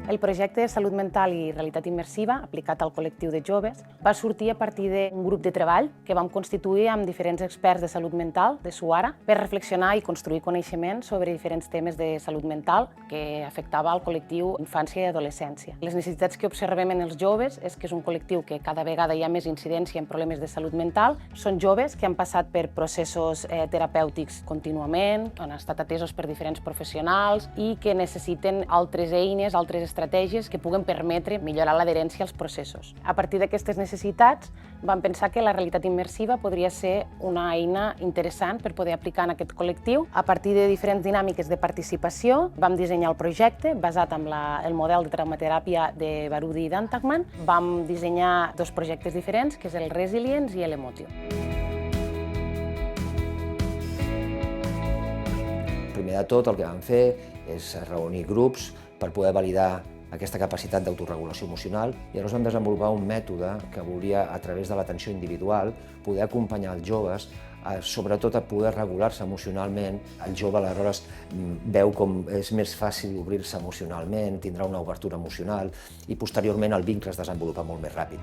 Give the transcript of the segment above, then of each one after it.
El projecte de salut mental i realitat immersiva, aplicat al col·lectiu de joves, va sortir a partir d'un grup de treball que vam constituir amb diferents experts de salut mental de Suara per reflexionar i construir coneixement sobre diferents temes de salut mental que afectava al col·lectiu infància i adolescència. Les necessitats que observem en els joves és que és un col·lectiu que cada vegada hi ha més incidència en problemes de salut mental. Són joves que han passat per processos terapèutics contínuament, han estat atesos per diferents professionals i que necessiten altres eines, altres estratègies que puguen permetre millorar l'adherència als processos. A partir d'aquestes necessitats, vam pensar que la realitat immersiva podria ser una eina interessant per poder aplicar en aquest col·lectiu. A partir de diferents dinàmiques de participació, vam dissenyar el projecte basat en el model de traumateràpia de Barudi i d'Antagman. Vam dissenyar dos projectes diferents, que és el Resilience i l'Emotion. Primer de tot, el que vam fer és reunir grups per poder validar aquesta capacitat d'autoregulació emocional i llavors vam desenvolupar un mètode que volia, a través de l'atenció individual, poder acompanyar els joves, sobretot a poder regular-se emocionalment. El jove aleshores veu com és més fàcil obrir-se emocionalment, tindrà una obertura emocional i posteriorment el vincle es desenvolupa molt més ràpid.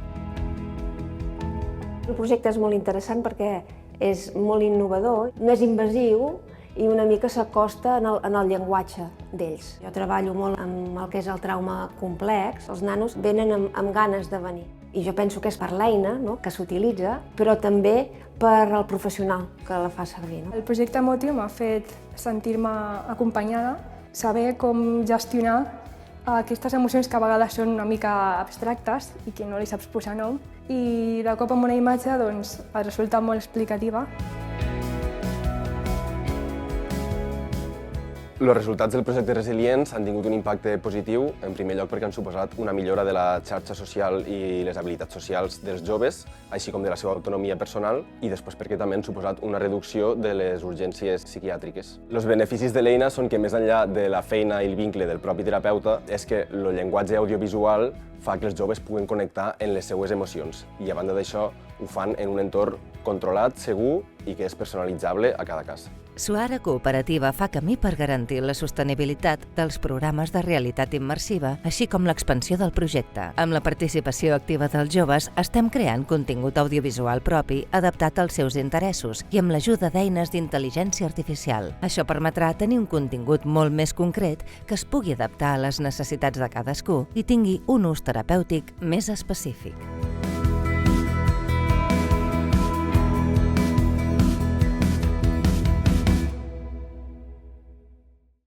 El projecte és molt interessant perquè és molt innovador, no és invasiu i una mica s'acosta en el llenguatge d'ells. Jo treballo molt amb el que és el trauma complex. Els nanos venen amb ganes de venir. I jo penso que és per l'eina que s'utilitza, però també per al professional que la fa servir. El projecte Motiu m'ha fet sentir-me acompanyada, saber com gestionar aquestes emocions que a vegades són una mica abstractes i que no li saps posar nom. I de cop amb una imatge et resulta molt explicativa. Els resultats del projecte Resilience han tingut un impacte positiu, en primer lloc perquè han suposat una millora de la xarxa social i les habilitats socials dels joves, així com de la seva autonomia personal, i després perquè també han suposat una reducció de les urgències psiquiàtriques. Els beneficis de l'eina són que, més enllà de la feina i el vincle del propi terapeuta, és que el llenguatge audiovisual fa que els joves puguen connectar en les seues emocions i, a banda d'això, ho fan en un entorn controlat, segur i que és personalitzable a cada cas. Suara Cooperativa fa camí per garantir la sostenibilitat dels programes de realitat immersiva, així com l'expansió del projecte. Amb la participació activa dels joves, estem creant contingut audiovisual propi adaptat als seus interessos i amb l'ajuda d'eines d'intel·ligència artificial. Això permetrà tenir un contingut molt més concret que es pugui adaptar a les necessitats de cadascú i tingui un ús terapèutic més específic.